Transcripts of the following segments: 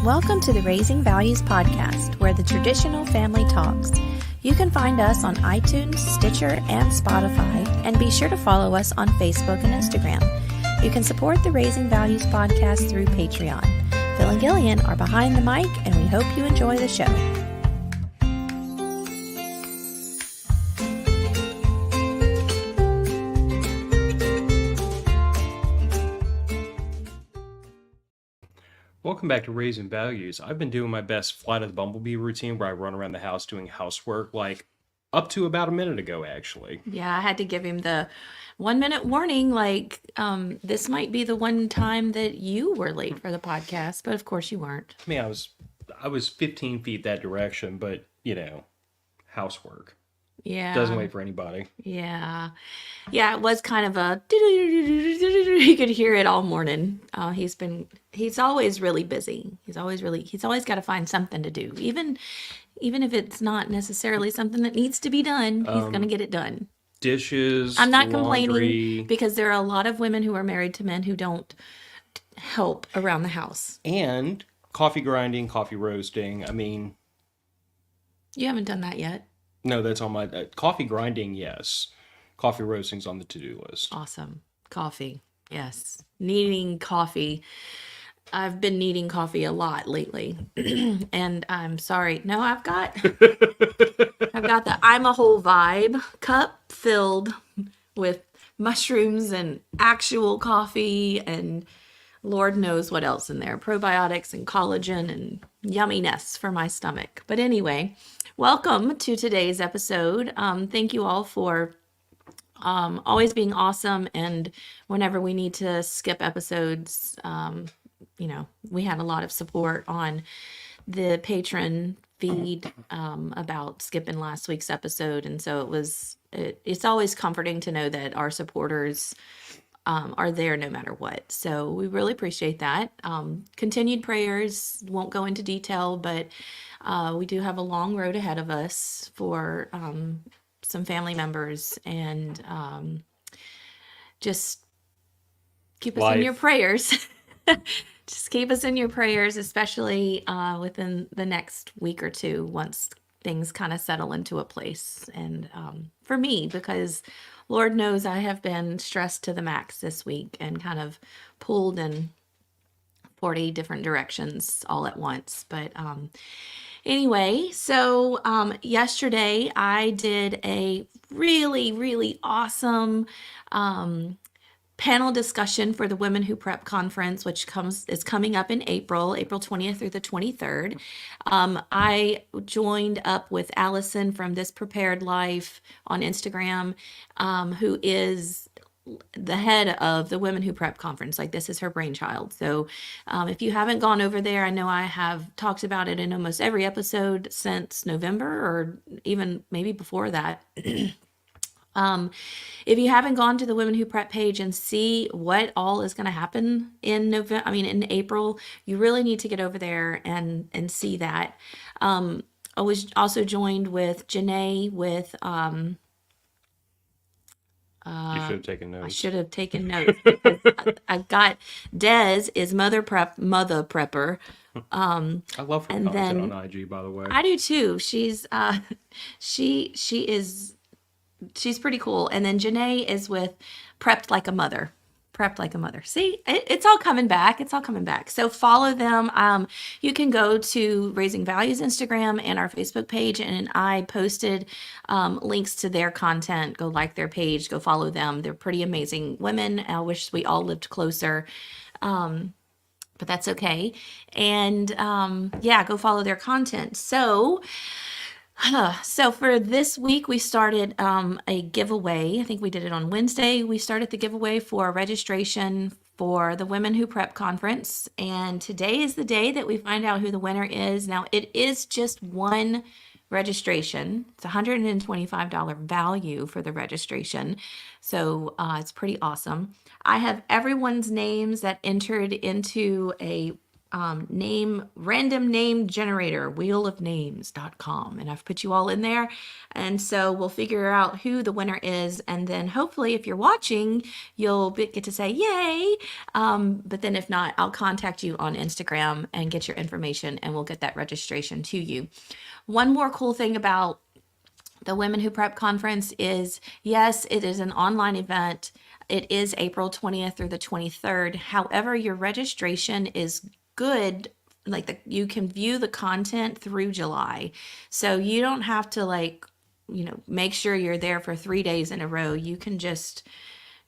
Welcome to the Raising Values podcast, where the traditional family talks. You can find us on iTunes, Stitcher, and Spotify, and be sure to follow us on Facebook and Instagram. You can support the Raising Values podcast through Patreon. Phil and Gillian are behind the mic, and we hope you enjoy the show. Welcome back to Raising Values. I've been doing my best Flight of the Bumblebee routine where I run around the house doing housework like up to about a minute ago, actually. Yeah, I had to give him the 1 minute warning, this might be the one time that you were late for the podcast, but of course you weren't. I mean, I was 15 feet that direction, but, housework. Yeah. Doesn't wait for anybody. Yeah. Yeah, it was kind of a, you could hear it all morning. He's always really busy. He's always got to find something to do. Even if it's not necessarily something that needs to be done, he's going to get it done. Dishes, I'm not laundry. complaining because there are a lot of women who are married to men who don't help around the house. And coffee grinding, coffee roasting. I mean, you haven't done that yet. No, that's on my coffee grinding. Yes, coffee roasting's on the to-do list. Awesome. Coffee. Yes. Needing coffee. I've been needing coffee a lot lately. And I'm sorry. No, I've got the I'm a Whole Vibe cup filled with mushrooms and actual coffee and Lord knows what else in there. Probiotics and collagen and yumminess for my stomach. But anyway, welcome to today's episode. Thank you all for always being awesome. And whenever we need to skip episodes, we had a lot of support on the patron feed about skipping last week's episode. And so it's always comforting to know that our supporters are there no matter what. So we really appreciate that. Continued prayers, won't go into detail, but we do have a long road ahead of us for some family members, and just keep us in your prayers. Just keep us in your prayers, especially within the next week or two, once things kind of settle into a place. And for me, because Lord knows I have been stressed to the max this week and kind of pulled in 40 different directions all at once. But anyway, so yesterday I did a really, really awesome panel discussion for the Women Who Prep conference, which is coming up in April 20th through the 23rd. I joined up with Allison from This Prepared Life on Instagram, who is the head of the Women Who Prep conference. Like, this is her brainchild. So if you haven't gone over there, I know I have talked about it in almost every episode since November, or even maybe before that. If you haven't gone to the Women Who Prep page and see what all is going to happen in in April, you really need to get over there and see that. I was also joined with Janae with, you should have taken notes. I should have taken notes because I've got Des is mother prepper. I love her content on IG, by the way. I do too. She's she's pretty cool. And then Janae is with Prepped Like a Mother. See, it's all coming back. So follow them. You can go to Raising Values Instagram and our Facebook page, and I posted links to their content. Go like their page, go follow them. They're pretty amazing women. I wish we all lived closer. But that's okay. And go follow their content. So for this week, we started a giveaway. I think we did it on Wednesday. We started the giveaway for registration for the Women Who Prep conference. And today is the day that we find out who the winner is. Now, it is just one registration. It's $125 value for the registration. So it's pretty awesome. I have everyone's names that entered into a random name generator, wheelofnames.com. And I've put you all in there. And so we'll figure out who the winner is. And then hopefully, if you're watching, you'll get to say, yay. But then if not, I'll contact you on Instagram and get your information and we'll get that registration to you. One more cool thing about the Women Who Prep Conference is, yes, it is an online event. It is April 20th through the 23rd. However, your registration is good. Like you can view the content through July. So you don't have to make sure you're there for 3 days in a row. You can just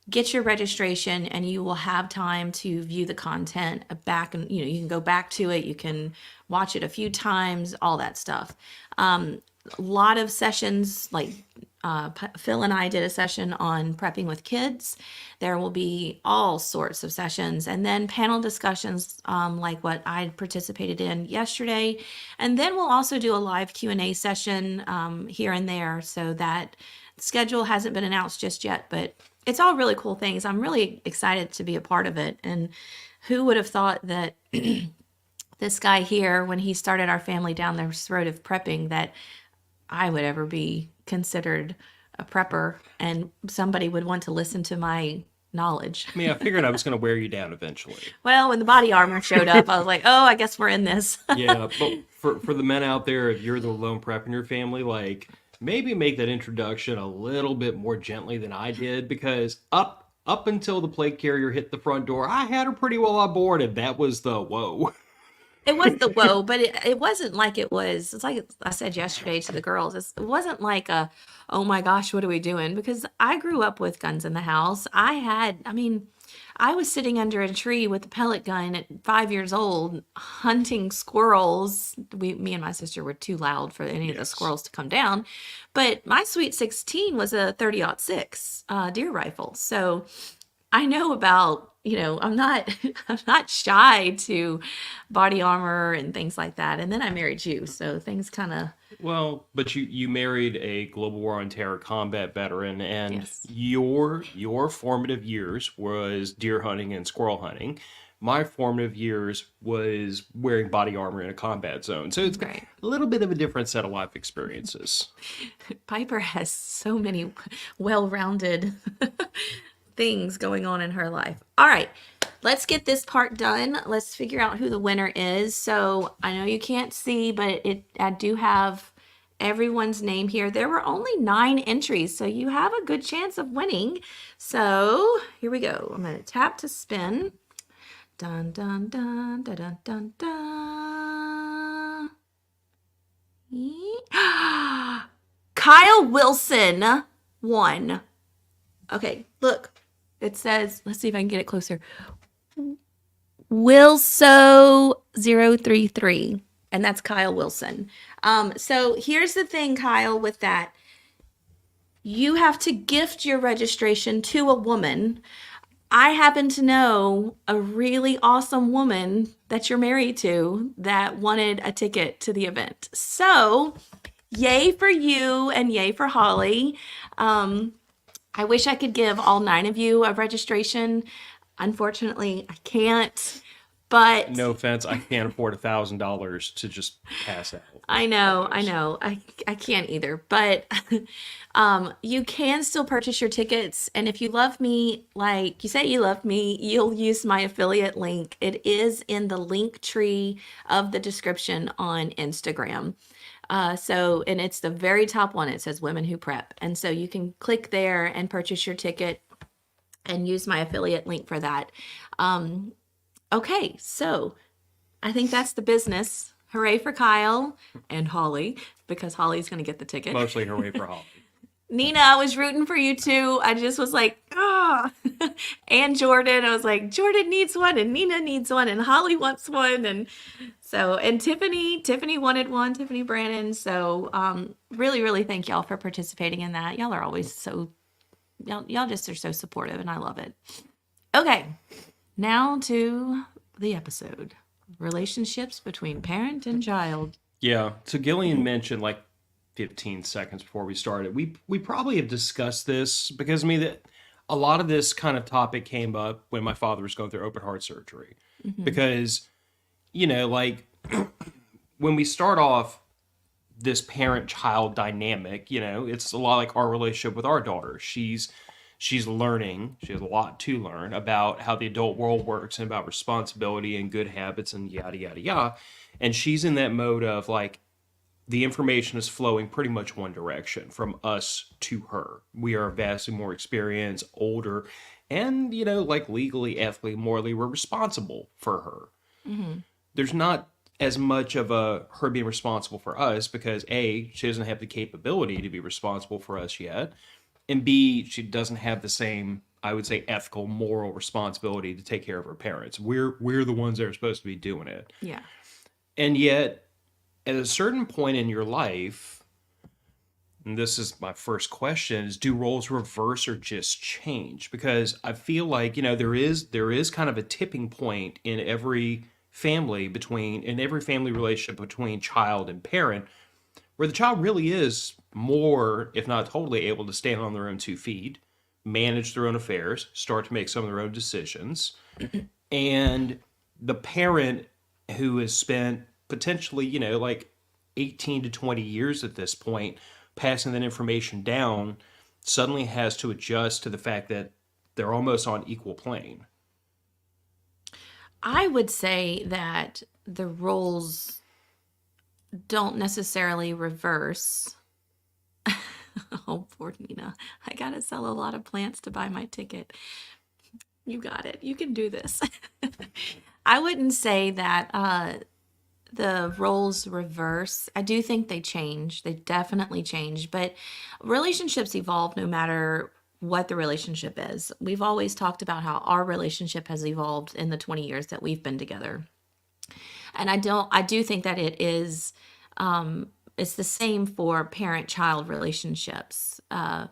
get your registration and you will have time to view the content back, and you can go back to it, you can watch it a few times, all that stuff. A lot of sessions, like Phil and I did a session on prepping with kids. There will be all sorts of sessions, and then panel discussions like what I participated in yesterday. And then we'll also do a live Q&A session here and there. So that schedule hasn't been announced just yet, but it's all really cool things. I'm really excited to be a part of it. And who would have thought that this guy here, when he started our family down the road of prepping, that I would ever be considered a prepper and somebody would want to listen to my knowledge. I mean, I figured I was going to wear you down eventually. Well, when the body armor showed up, I was like, oh, I guess we're in this. Yeah, but for the men out there, if you're the lone prep in your family, maybe make that introduction a little bit more gently than I did, because up until the plate carrier hit the front door, I had her pretty well on board, and that was the whoa. It was the whoa, but it wasn't like it's like I said yesterday to the girls, it wasn't like oh my gosh, what are we doing? Because I grew up with guns in the house. I was sitting under a tree with a pellet gun at 5 years old, hunting squirrels. Me and my sister were too loud for any of the squirrels to come down. But my Sweet 16 was a 30-06 deer rifle. So I know about, I'm not shy to body armor and things like that. And then I married you, so things kind of. Well, but you married a Global War on Terror combat veteran, and Yes. your formative years was deer hunting and squirrel hunting. My formative years was wearing body armor in a combat zone. So it's Right. a little bit of a different set of life experiences. Piper has so many well-rounded things going on in her life. All right, let's get this part done. Let's figure out who the winner is. So I know you can't see, but I do have everyone's name here. There were only 9 entries, so you have a good chance of winning. So here we go. I'm going to tap to spin. Dun, dun, dun, dun, dun, dun, dun. Kyle Wilson won. Okay, look. It says, let's see if I can get it closer. Wilso033. And that's Kyle Wilson. So here's the thing, Kyle, with that. You have to gift your registration to a woman. I happen to know a really awesome woman that you're married to that wanted a ticket to the event. So yay for you and yay for Holly. I wish I could give all 9 of you a registration. Unfortunately, I can't. But no offense, I can't afford $1,000 to just pass out. I know. I can't either. But you can still purchase your tickets. And if you love me, like you say you love me, you'll use my affiliate link. It is in the link tree of the description on Instagram. And it's the very top one. It says Women Who Prep. And so you can click there and purchase your ticket and use my affiliate link for that. Okay, so I think that's the business. Hooray for Kyle and Holly, because Holly's going to get the ticket. Mostly hooray for Holly. Nina, I was rooting for you too. I just was like, and Jordan, I was like, Jordan needs one and Nina needs one and Holly wants one. And Tiffany wanted one, Tiffany Brannon. So really, really thank y'all for participating in that. Y'all are always y'all just are so supportive and I love it. Okay, now to the episode. Relationships between parent and child. Yeah, so Gillian mentioned 15 seconds before we started. We probably have discussed this because a lot of this kind of topic came up when my father was going through open heart surgery. Mm-hmm. Because like when we start off this parent-child dynamic, it's a lot like our relationship with our daughter. She's learning. She has a lot to learn about how the adult world works and about responsibility and good habits and yada yada yada. And she's in that mode of like the information is flowing pretty much one direction from us to her. We are vastly more experienced, older, and like legally, ethically, morally, we're responsible for her. Hmm. There's not as much of a her being responsible for us because A, she doesn't have the capability to be responsible for us yet, and B, she doesn't have the same, I would say, ethical, moral responsibility to take care of her parents. We're the ones that are supposed to be doing it. Yeah. And yet, at a certain point in your life, and this is my first question, is do roles reverse or just change? Because I feel like, there is kind of a tipping point in every family relationship between child and parent, where the child really is more, if not totally, able to stand on their own 2 feet, manage their own affairs, start to make some of their own decisions. And the parent who has spent potentially, like 18 to 20 years at this point, passing that information down, suddenly has to adjust to the fact that they're almost on equal plane. I would say that the roles don't necessarily reverse. Oh, poor Nina. I gotta sell a lot of plants to buy my ticket. You got it. You can do this. I wouldn't say that the roles reverse. I do think they change. They definitely change, but relationships evolve no matter what the relationship is. We've always talked about how our relationship has evolved in the 20 years that we've been together. And I do think that it's the same for parent-child relationships. I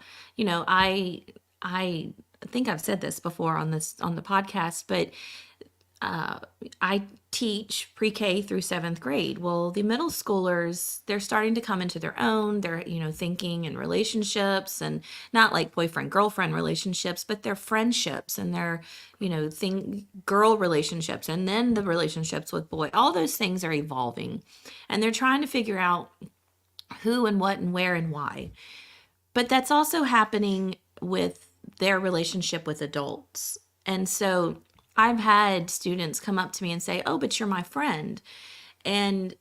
think I've said this before on the podcast, but I teach pre-K through seventh grade. Well, the middle schoolers, they're starting to come into their own. They're, thinking in relationships and not like boyfriend girlfriend relationships, but their friendships and their, girl relationships and then the relationships with boy. All those things are evolving and they're trying to figure out who and what and where and why. But that's also happening with their relationship with adults. And so I've had students come up to me and say, "Oh, but you're my friend." And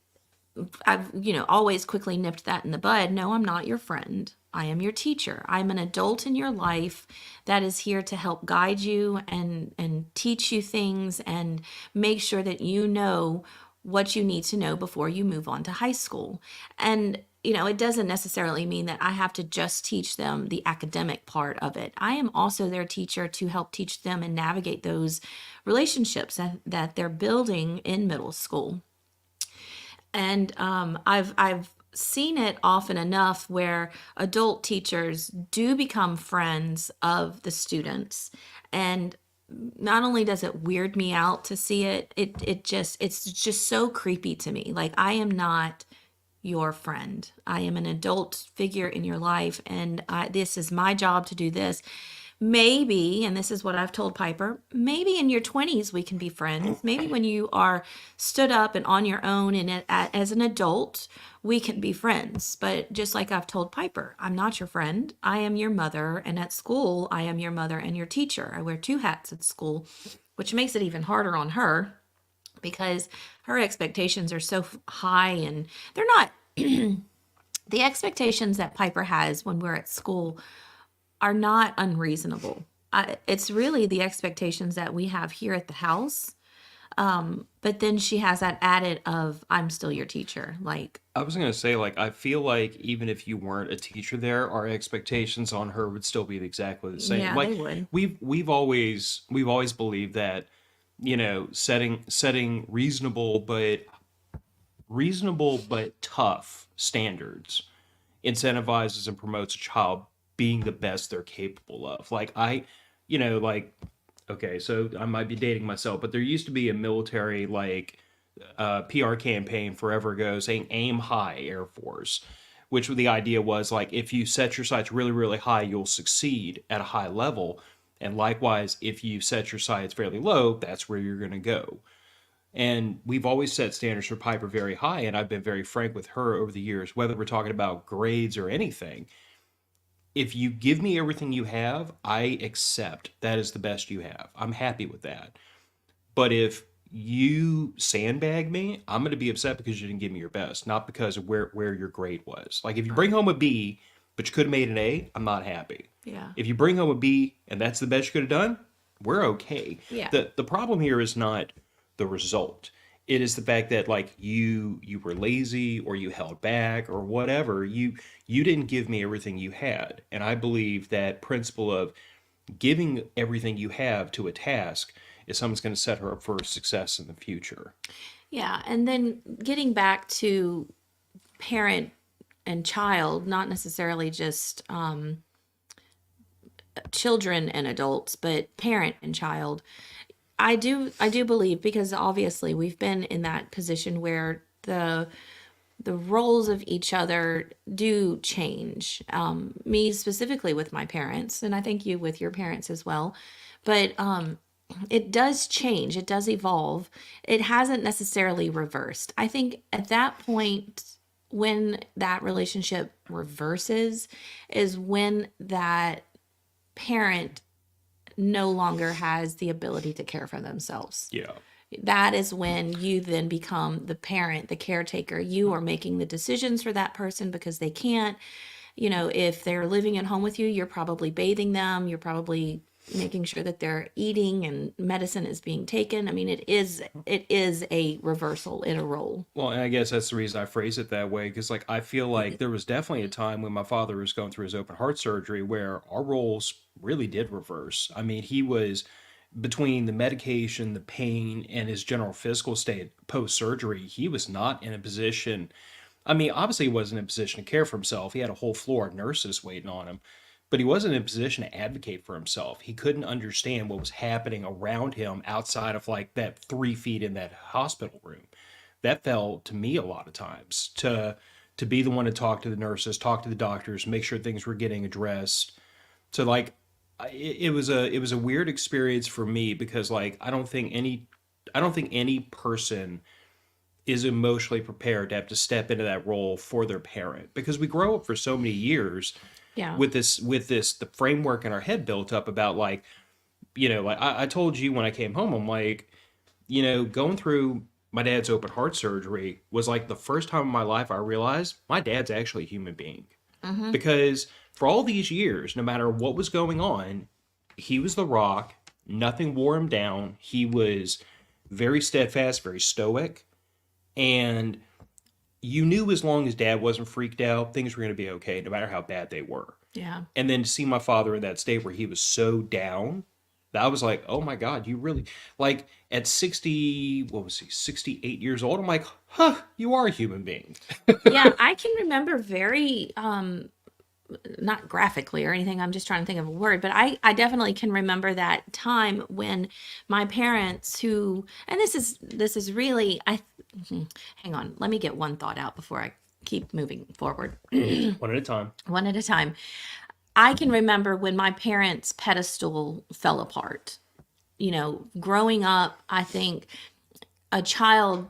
I've, always quickly nipped that in the bud. No, I'm not your friend. I am your teacher. I'm an adult in your life that is here to help guide you and teach you things and make sure that you know what you need to know before you move on to high school. And it doesn't necessarily mean that I have to just teach them the academic part of it. I am also their teacher to help teach them and navigate those relationships that they're building in middle school. And I've seen it often enough where adult teachers do become friends of the students, and not only does it weird me out to see it's just so creepy to me. Like, I am not your friend. I am an adult figure in your life, and this is my job to do this. Maybe, and this is what I've told Piper, maybe in your 20s we can be friends. Maybe when you are stood up and on your own and as an adult, we can be friends. But just like I've told Piper, I'm not your friend. I am your mother, and at school, I am your mother and your teacher. I wear two hats at school, which makes it even harder on her because her expectations are so high, and they're not the expectations that Piper has when we're at school are not unreasonable. It's really the expectations that we have here at the house. But then she has that added of, I'm still your teacher. Like, I was gonna say, like, I feel like even if you weren't a teacher there, our expectations on her would still be exactly the same. yeah, they Like, would. we've always believed that, setting reasonable but tough standards incentivizes and promotes a child being the best they're capable of. Like, like, okay, so I might be dating myself, but there used to be a military, like, PR campaign forever ago saying aim high, Air Force, which the idea was like if you set your sights really, really high, you'll succeed at a high level. And likewise, if you set your sights fairly low, that's where you're going to go. And we've always set standards for Piper very high, and I've been very frank with her over the years, whether we're talking about grades or anything. If you give me everything you have, I accept that is the best you have. I'm happy with that. But if you sandbag me, I'm going to be upset because you didn't give me your best, not because of where your grade was. Like if you bring Right. home a B, but you could have made an A, I'm not happy. Yeah. If you bring home a B and that's the best you could have done, we're okay. Yeah. The problem here is not the result. It is the fact that like you were lazy or you held back or whatever. You didn't give me everything you had. And I believe that principle of giving everything you have to a task is something's going to set her up for success in the future. Yeah. And then getting back to parent and child, not necessarily just children and adults, but parent and child. I do believe, because obviously we've been in that position where the roles of each other do change. Me specifically with my parents, and I think you with your parents as well. But it does change, it does evolve. It hasn't necessarily reversed. I think at that point, when that relationship reverses, is when that parent no longer has the ability to care for themselves. Yeah. That is when you then become the parent, the caretaker. You are making the decisions for that person because they can't. If they're living at home with you, you're probably bathing them. You're probably making sure that they're eating and medicine is being taken. I mean, it is a reversal in a role. Well, and I guess that's the reason I phrase it that way because, like, I feel like there was definitely a time when my father was going through his open heart surgery where our roles really did reverse. I mean, he was between the medication, the pain, and his general physical state post surgery, he was not in a position. I mean, obviously, he wasn't in a position to care for himself. He had a whole floor of nurses waiting on him, but he wasn't in a position to advocate for himself. He couldn't understand what was happening around him outside of like that 3 feet in that hospital room. That fell to me a lot of times to be the one to talk to the nurses, talk to the doctors, make sure things were getting addressed. So like it was a weird experience for me because like I don't think any person is emotionally prepared to have to step into that role for their parent because we grow up for so many years Yeah. with this the framework in our head built up about like like I told you when I came home, I'm like, going through my dad's open heart surgery was like the first time in my life I realized my dad's actually a human being. Mm-hmm. Because for all these years, no matter what was going on, he was the rock. Nothing wore him down. He was very steadfast, very stoic. And you knew as long as dad wasn't freaked out, things were going to be okay, no matter how bad they were. Yeah. And then to see my father in that state where he was so down, that I was like, oh my God, you really, like at 60, what was he, 68 years old? I'm like, huh, you are a human being. Yeah, I can remember very not graphically or anything. I'm just trying to think of a word, but I definitely can remember that time when my parents and this is really, hang on, let me get one thought out before I keep moving forward. One at a time. One at a time. I can remember when my parents' pedestal fell apart. Growing up, I think a child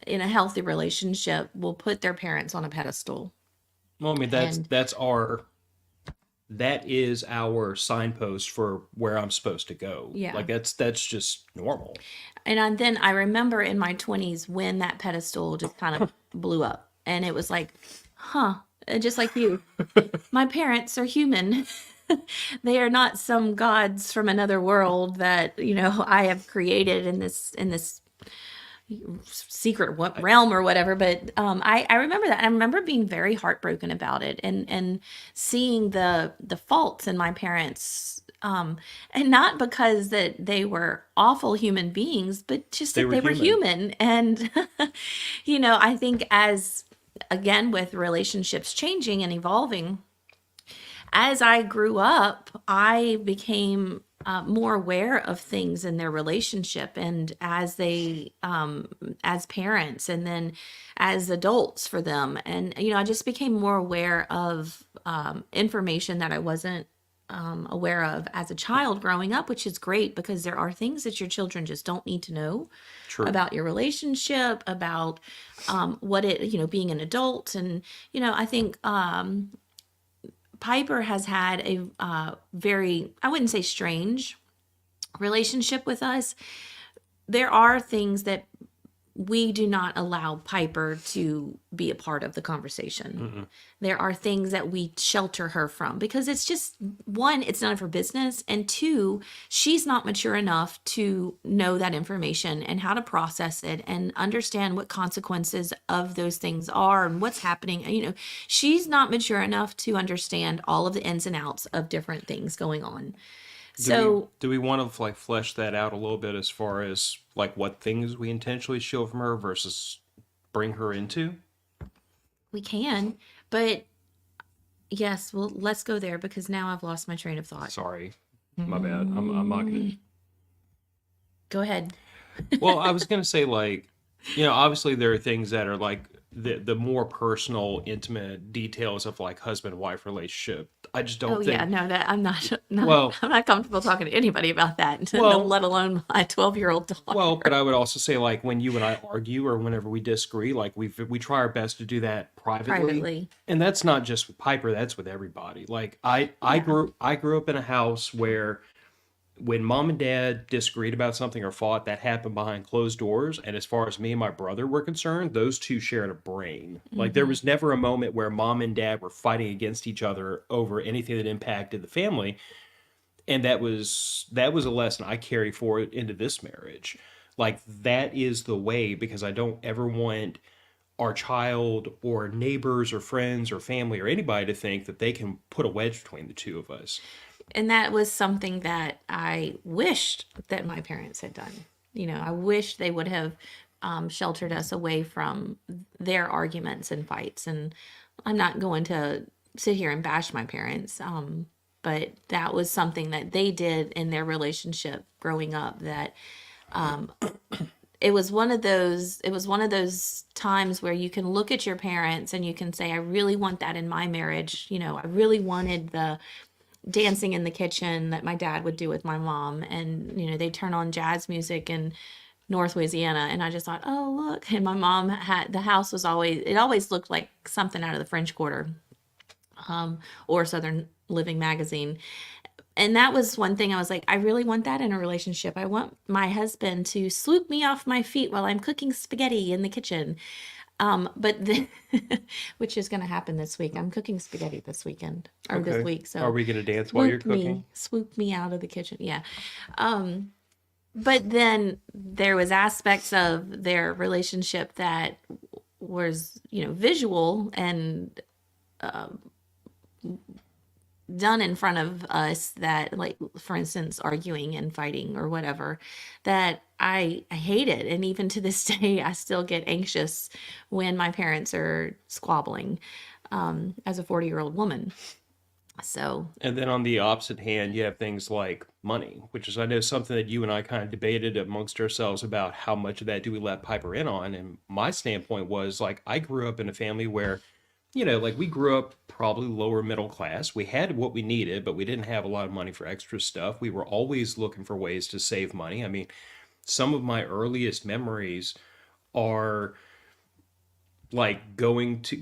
in a healthy relationship will put their parents on a pedestal. Well, I mean, that's And that's our that is our signpost for where I'm supposed to go. yeah. Like that's just normal. Then I remember in my 20s when that pedestal just kind of blew up. And it was like, huh, just like you, my parents are human. They are not some gods from another world that, I have created in this secret realm or whatever. But I remember that. I remember being very heartbroken about it and seeing the faults in my parents. And not because that they were awful human beings, but just They that were they were human. human. And, I think again, with relationships changing and evolving, as I grew up, I became more aware of things in their relationship, and as parents, and then as adults for them, and I just became more aware of information that I wasn't aware of as a child growing up, which is great because there are things that your children just don't need to know True. about your relationship, about what it, being an adult. And, I think Piper has had a very, I wouldn't say strange relationship with us. There are things that we do not allow Piper to be a part of the conversation. Mm-mm. There are things that we shelter her from because it's just one, it's none of her business. And two, she's not mature enough to know that information and how to process it and understand what consequences of those things are and what's happening. She's not mature enough to understand all of the ins and outs of different things going on. So Do we want to like flesh that out a little bit as far as like what things we intentionally shield from her versus bring her into? we can, but yes, well, let's go there because now I've lost my train of thought. Sorry, my bad. I'm not gonna. Go ahead. Well, I was gonna say like, obviously there are things that are like the more personal, intimate details of like husband wife relationship. I just Oh don't yeah, think. no, that I'm not, Well, I'm not comfortable talking to anybody about that, no, well, let alone my 12-year-old well, but daughter I would also say like when you and I argue or whenever we disagree, like we try our best to do that privately. privately. And that's not just with Piper, that's with everybody. Like I Yeah. grew up in a house where when mom and dad disagreed about something or fought, that happened behind closed doors. And as far as me and my brother were concerned, those two shared a brain. Like there Hmm. was never a moment where mom and dad were fighting against each other over anything that impacted the family. And that was a lesson I carry forward into this marriage. Like that is the way because I don't ever want our child or neighbors or friends or family or anybody to think that they can put a wedge between the two of us. And that was something that I wished that my parents had done. I wish they would have sheltered us away from their arguments and fights. And I'm not going to sit here and bash my parents, but that was something that they did in their relationship growing up that it was one of those times where you can look at your parents and you can say, I really want that in my marriage. I really wanted the dancing in the kitchen that my dad would do with my mom, and they turn on jazz music in North Louisiana, and I just thought, oh look. And my mom had, the house was always, it always looked like something out of the French Quarter, or Southern Living magazine. And that was one thing I was like, I really want that in a relationship. I want my husband to swoop me off my feet while I'm cooking spaghetti in the kitchen. But then, which is going to happen this week. I'm cooking spaghetti this weekend or this Okay. week. Are So we going to dance while you're cooking? swoop me out of the kitchen. Yeah. But then there was aspects of their relationship that was, visual and done in front of us that, like, for instance, arguing and fighting or whatever, that I hated. And even to this day, I still get anxious when my parents are squabbling, as a 40-year-old woman. So, And then on the opposite hand, you have things like money, which is, I know, something that you and I kind of debated amongst ourselves about how much of that do we let Piper in on. And my standpoint was like, I grew up in a family where, like we grew up probably lower middle class. We had what we needed, but we didn't have a lot of money for extra stuff. We were always looking for ways to save money. I mean, some of my earliest memories are like going to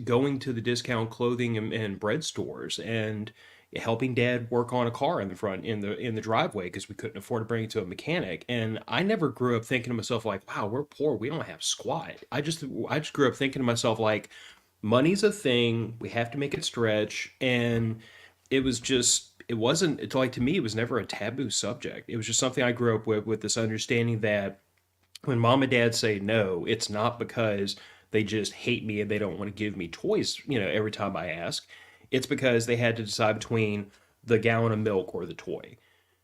the discount clothing and bread stores and helping dad work on a car in the front in the driveway because we couldn't afford to bring it to a mechanic. And I never grew up thinking to myself like, wow, we're poor, we don't have squat. I just grew up thinking to myself like, money's a thing, we have to make it stretch. And it wasn't, it's like, to me, it was never a taboo subject. It was just something I grew up with this understanding that when mom and dad say no, it's not because they just hate me and they don't want to give me toys, every time I ask. It's because they had to decide between the gallon of milk or the toy.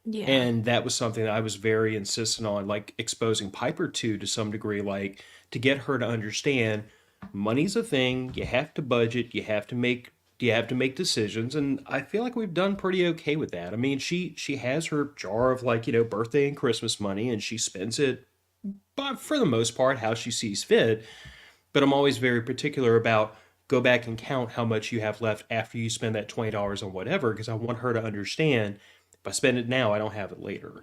yeah. And that was something that I was very insistent on, like exposing Piper to some degree, like to get her to understand money's a thing, you have to budget, you have to make decisions. And I feel like we've done pretty okay with that. I mean, she has her jar of like, birthday and Christmas money and she spends it, but for the most part, how she sees fit. But I'm always very particular about go back and count how much you have left after you spend that $20 on whatever, because I want her to understand if I spend it now, I don't have it later.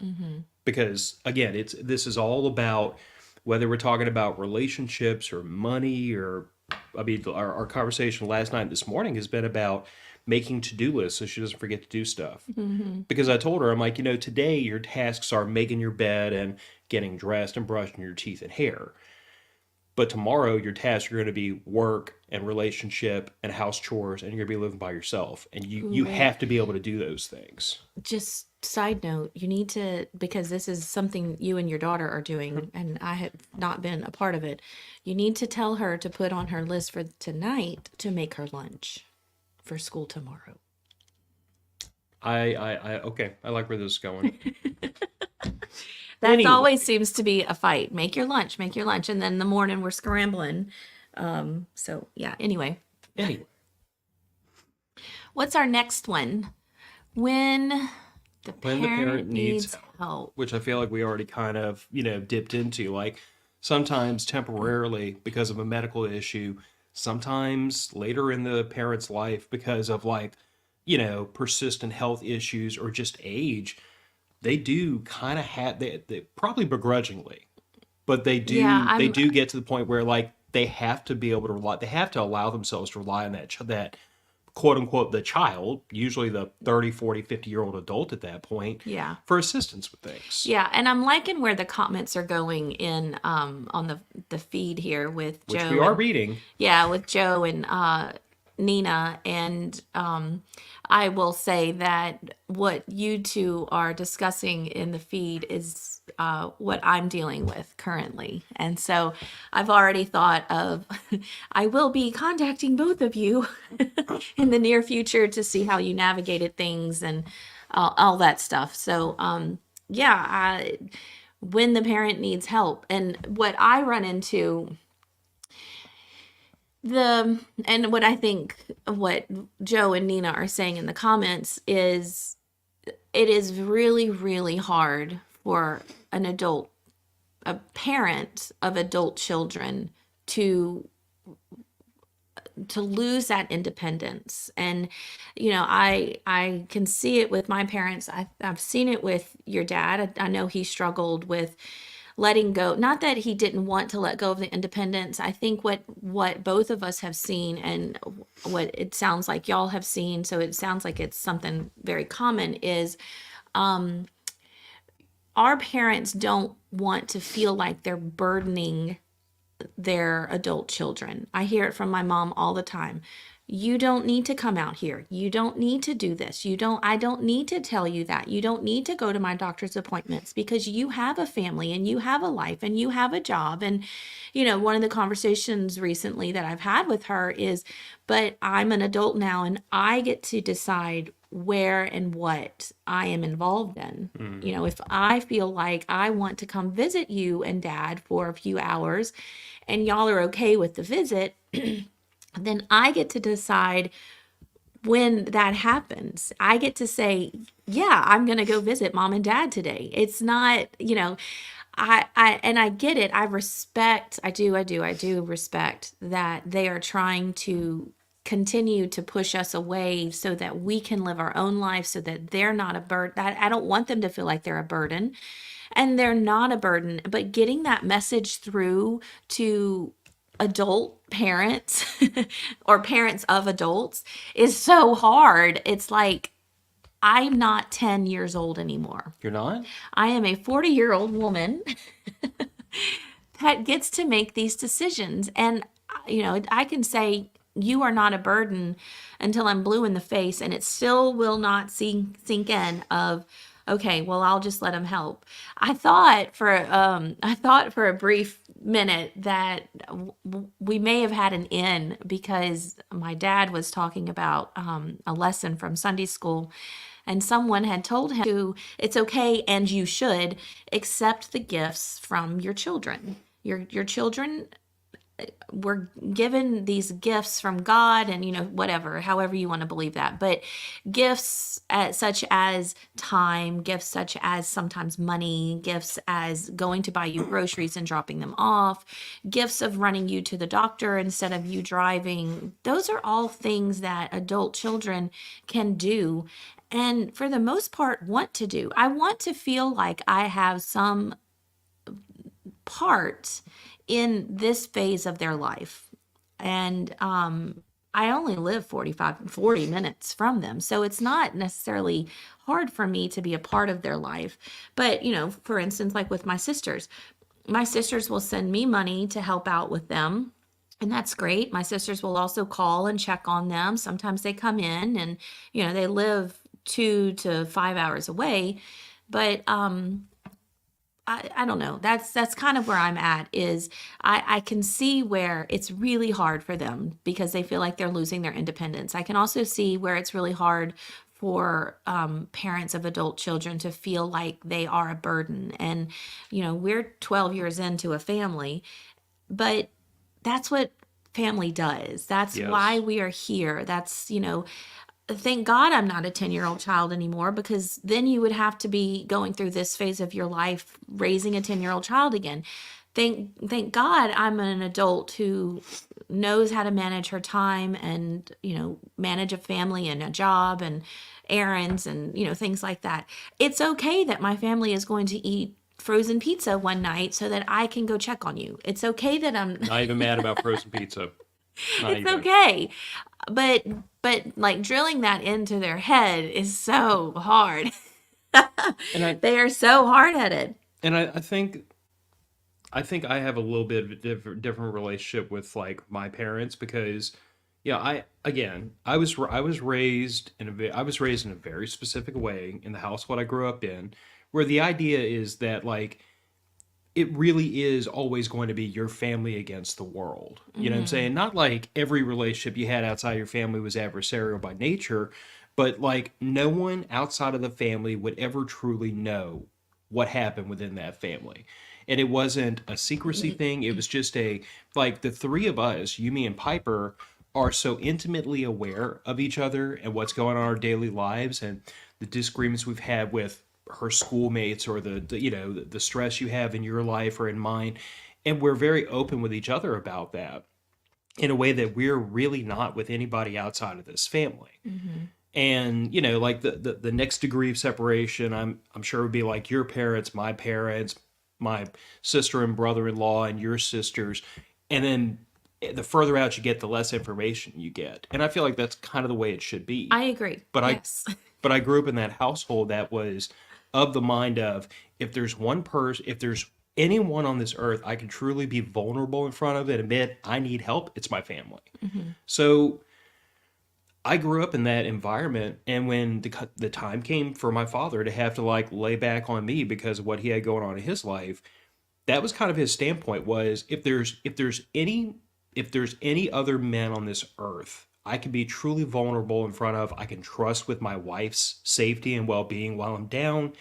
Because again, this is all about whether we're talking about relationships or money or I mean, our conversation last night and this morning has been about making to-do lists so she doesn't forget to do stuff. Because I told her, I'm like, today your tasks are making your bed and getting dressed and brushing your teeth and hair. But tomorrow your tasks are going to be work and relationship and house chores, and you're going to be living by yourself. And you Wait, have to be able to do those things. just side note, you need to, because this is something you and your daughter are doing, and I have not been a part of it. You need to tell her to put on her list for tonight to make her lunch for school tomorrow. Okay, I like where this is going. That Anyway, always seems to be a fight. Make your lunch, make your lunch. And then in the morning we're scrambling. So yeah, anyway. anyway, What's our next one? When the when the parent parent needs needs help. which I feel like we already kind of, dipped into. Like sometimes temporarily because of a medical issue, sometimes later in the parent's life because of like, persistent health issues or just age, they do kind of have they probably begrudgingly, but Yeah, they I'm do get to the point where like they have to be able to rely, they have to allow themselves to rely on that quote unquote the child, usually the 30, 40, 50-year-old adult at that point, yeah. for assistance with things, Yeah, and I'm liking where the comments are going in on the feed here with which Joe we are and reading. yeah, with Joe and Nina. And I will say that what you two are discussing in the feed is what I'm dealing with currently. And so I've already thought of, I will be contacting both of you in the near future to see how you navigated things and all that stuff. So, yeah, when the parent needs help. And what I run into and what I think what Joe and Nina are saying in the comments is it is really, really hard for a parent of adult children to lose that independence. And I can see it with my parents. I've seen it with your dad. I know he struggled with letting go, not that he didn't want to let go of the independence. I think what both of us have seen and what it sounds like y'all have seen, so it sounds like it's something very common, is our parents don't want to feel like they're burdening their adult children. I hear it from my mom all the time. You don't need to come out here. You don't need to do this. I don't need to tell you that. You don't need to go to my doctor's appointments because you have a family and you have a life and you have a job. And, one of the conversations recently that I've had with her is, but I'm an adult now and I get to decide where and what I am involved in. If I feel like I want to come visit you and dad for a few hours and y'all are okay with the visit, then I get to decide when that happens. I get to say, yeah, I'm going to go visit mom and dad today. It's not, I get it. I do respect that they are trying to continue to push us away so that we can live our own life, so that they're not a burden. I don't want them to feel like they're a burden, and they're not a burden. But getting that message through to adult parents or parents of adults is so hard. It's like, I'm not 10 years old anymore. You're not? I am a 40-year-old woman that gets to make these decisions. And, I can say, you are not a burden until I'm blue in the face, and it still will not sink in of, okay, well, I'll just let him help. I thought for a brief minute that we may have had an in because my dad was talking about a lesson from Sunday school, and someone had told him it's okay and you should accept the gifts from your children. Your children we're given these gifts from God, and whatever, however you want to believe that, but gifts such as time, gifts such as sometimes money, gifts as going to buy you groceries and dropping them off, gifts of running you to the doctor instead of you driving. Those are all things that adult children can do, and for the most part want to do. I want to feel like I have some part in this phase of their life. And I only live 40 minutes from them. So it's not necessarily hard for me to be a part of their life. But, for instance, like with my sisters will send me money to help out with them. And that's great. My sisters will also call and check on them. Sometimes they come in and, they live 2 to 5 hours away. But I don't know. That's kind of where I'm at is I can see where it's really hard for them because they feel like they're losing their independence. I can also see where it's really hard for parents of adult children to feel like they are a burden. And, we're 12 years into a family, but that's what family does. That's why Yes. we are here. That's, thank God I'm not a 10-year-old child anymore, because then you would have to be going through this phase of your life raising a 10-year-old child again. Thank God I'm an adult who knows how to manage her time and, manage a family and a job and errands and, things like that. It's okay that my family is going to eat frozen pizza one night so that I can go check on you. It's okay that I'm Not even mad about frozen pizza. Not it's even. okay. But like drilling that into their head is so hard. And I They are so hard-headed. and I think I have a little bit of a different relationship with like my parents because yeah, I was raised in a very specific way in the household I grew up in, where the idea is that like it really is always going to be your family against the world. You know what I'm Hmm. saying? Not like every relationship you had outside your family was adversarial by nature, but like no one outside of the family would ever truly know what happened within that family. And it wasn't a secrecy thing. It was just like the three of us, you, me, and Piper, are so intimately aware of each other and what's going on in our daily lives and the disagreements we've had with her schoolmates or the stress you have in your life or in mine, and we're very open with each other about that in a way that we're really not with anybody outside of this family. Hmm. And like the next degree of separation, I'm sure would be like your parents, my sister and brother-in-law and your sisters, and then the further out you get, the less information you get. And I feel like that's kind of the way it should be. I agree. But I Yes. but I grew up in that household that was of the mind of, if there's anyone on this earth I can truly be vulnerable in front of and admit I need help, it's my family. Hmm. So I grew up in that environment, and when the time came for my father to have to like lay back on me because of what he had going on in his life, that was kind of his standpoint was if there's any other men on this earth I can be truly vulnerable in front of, I can trust with my wife's safety and well-being while I'm down,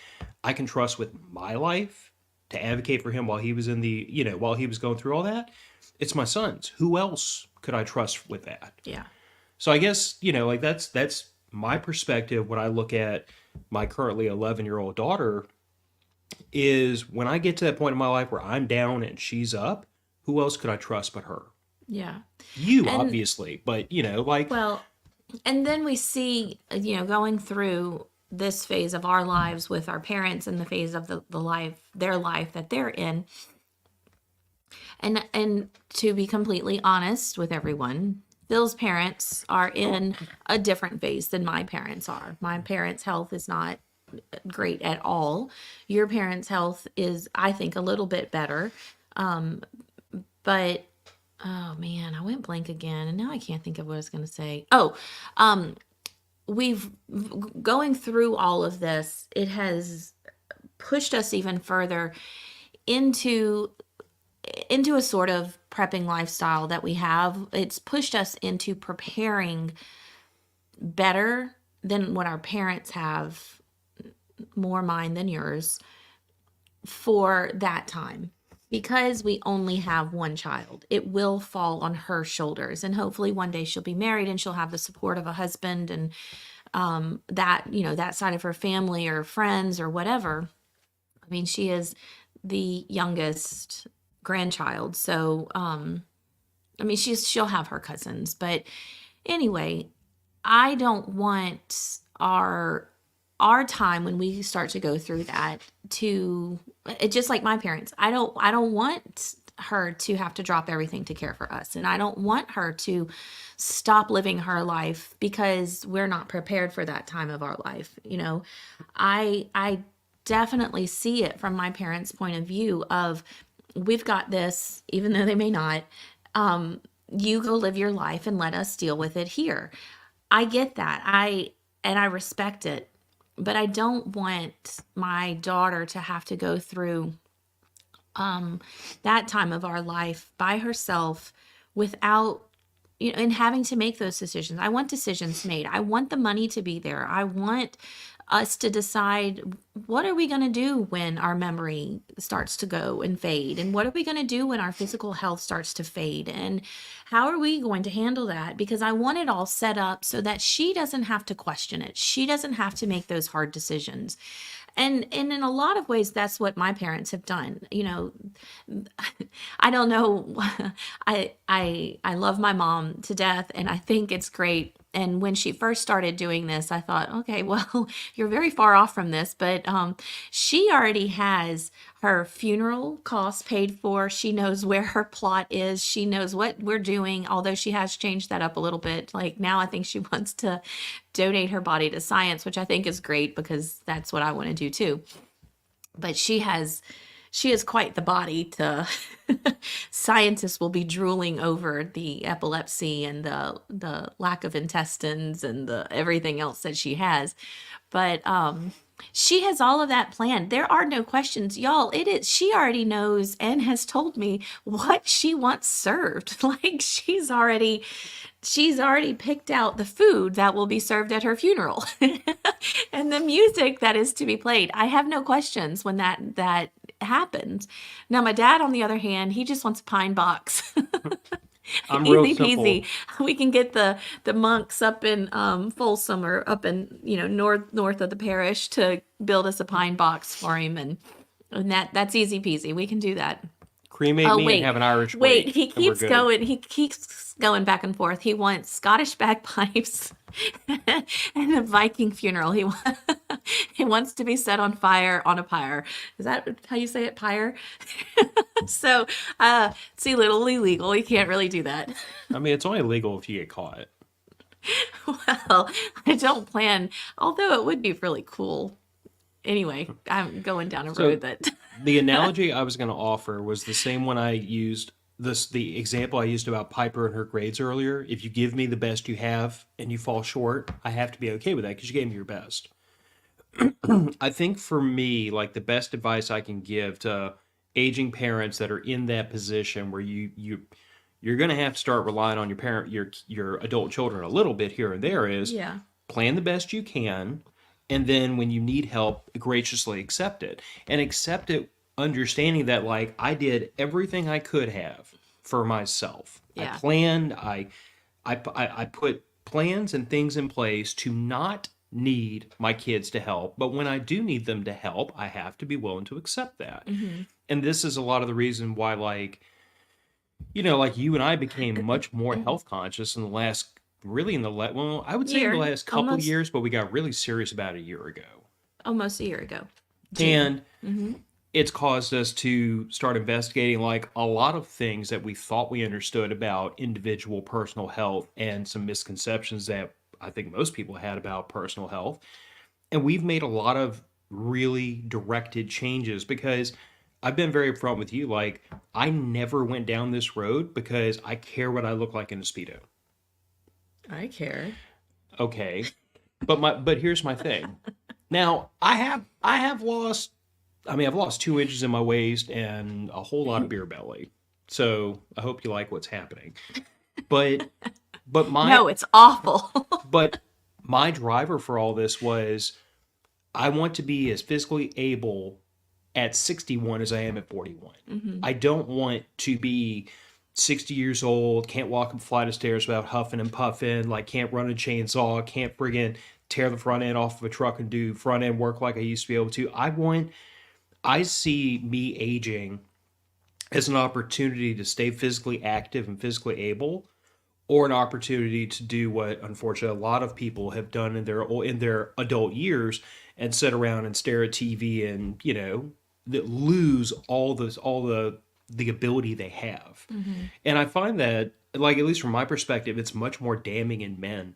I can trust with my life to advocate for him while he was while he was going through all that, it's my sons. Who else could I trust with that? Yeah. So I guess, like that's my perspective when I look at my currently 11-year-old daughter is when I get to that point in my life where I'm down and she's up, who else could I trust but her? Yeah. You, And obviously, but like, well, and then we see, going through this phase of our lives with our parents and the phase of their life that they're in. And to be completely honest with everyone, Phil's parents are in a different phase than my parents are. My parents' health is not great at all. Your parents' health is, I think, a little bit better. Um, but oh man, I went blank again, and now I can't think of what I was going to say. Oh, um, we've going through all of this. It has pushed us even further into a sort of prepping lifestyle that we have. It's pushed us into preparing better than what our parents have, more mine than yours, for that time. because we only have one child, it will fall on her shoulders. And hopefully one day she'll be married and she'll have the support of a husband and that, that side of her family or friends or whatever. I mean, she is the youngest grandchild. So, I mean, she'll have her cousins. But anyway, I don't want our time when we start to go through that to just like my parents. I don't want her to have to drop everything to care for us, and I don't want her to stop living her life because we're not prepared for that time of our life. I definitely see it from my parents' point of view of we've got this, even though they may not. You go live your life and let us deal with it here. I get that. I respect it, but I don't want my daughter to have to go through that time of our life by herself without and having to make those decisions. I want decisions made. I want the money to be there. I want us to decide what are we going to do when our memory starts to go and fade, and what are we going to do when our physical health starts to fade, and how are we going to handle that, because I want it all set up so that she doesn't have to question it. She doesn't have to make those hard decisions. And in a lot of ways that's what my parents have done. I don't know. I love my mom to death, and I think it's great. And when she first started doing this, I thought, okay, well, you're very far off from this, but she already has her funeral costs paid for. She knows where her plot is. She knows what we're doing, although she has changed that up a little bit. Like now I think she wants to donate her body to science, which I think is great because that's what I want to do too. But she is quite the body to scientists will be drooling over the epilepsy and the lack of intestines and the everything else that she has. But she has all of that planned. There are no questions, y'all. It is she already knows and has told me what she wants served. Like she's already picked out the food that will be served at her funeral and the music that is to be played. I have no questions when that happens. Now, my dad, on the other hand, he just wants a pine box. I'm real Easy simple. peasy. We can get the monks up in Folsom or up in north of the parish to build us a pine box for him, and that's easy peasy. We can do that. Cremate Oh me and have an Irish wait, wake, he and we're keeps good. going. He keeps going back and forth. He wants Scottish bagpipes and a Viking funeral. He wants to be set on fire on a pyre. Is that how you say it? Pyre? So, it's a little illegal. You can't really do that. I mean, it's only legal if you get caught. Well, I don't plan, although it would be really cool. Anyway, I'm going down a road So that the analogy I was going to offer was the same one I used. The example I used about Piper and her grades earlier. If you give me the best you have and you fall short, I have to be okay with that because you gave me your best. I think for me, like the best advice I can give to aging parents that are in that position where you're going to have to start relying on your adult children a little bit here and there is yeah. plan the best you can, and then when you need help, graciously accept it, and accept it understanding that like I did everything I could have for myself. I Yeah. planned, I put plans and things in place to not need my kids to help, but when I do need them to help, I have to be willing to accept that. Mhm. And this is a lot of the reason why, like, like you and I became much more health conscious in the last, really in the well, I would say in the Year, last couple almost years, but we got really serious about a year ago. almost a year ago. June. And Mhm. it's caused us to start investigating like a lot of things that we thought we understood about individual personal health and some misconceptions that I think most people had about personal health. And we've made a lot of really directed changes because I've been very upfront with you. Like, I never went down this road because I care what I look like in a Speedo. I care. Okay. But here's my thing. Now, I have lost, I mean, I've lost 2 inches in my waist and a whole lot of beer belly. So I hope you like what's happening. But but my No, it's awful. but my driver for all this was I want to be as physically able at 61 as I am at 41. Mm-hmm. I don't want to be 60 years old, can't walk up a flight of stairs without huffing and puffing, like can't run a chainsaw, can't friggin' tear the front end off of a truck and do front end work like I used to be able to. I see me aging as an opportunity to stay physically active and physically able, or an opportunity to do what unfortunately a lot of people have done in their adult years and sit around and stare at TV and lose all the ability they have. Mm-hmm. And I find that, like, at least from my perspective, it's much more damning in men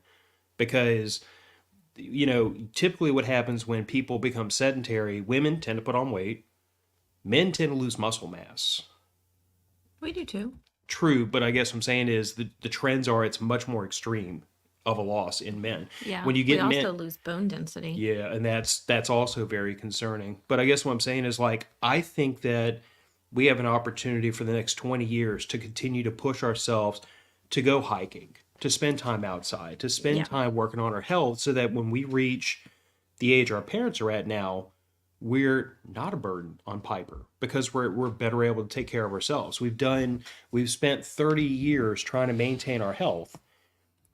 because typically what happens when people become sedentary, women tend to put on weight, men tend to lose muscle mass. We do too. True, but I guess what I'm saying is the trends are it's much more extreme of a loss in men. Yeah. When you We get men, also lose bone density. yeah, and that's also very concerning. But I guess what I'm saying is like I think that we have an opportunity for the next 20 years to continue to push ourselves to go hiking, to spend time outside, to spend Yeah. time working on our health so that when we reach the age our parents are at now, we're not a burden on Piper because we're better able to take care of ourselves. We've spent 30 years trying to maintain our health.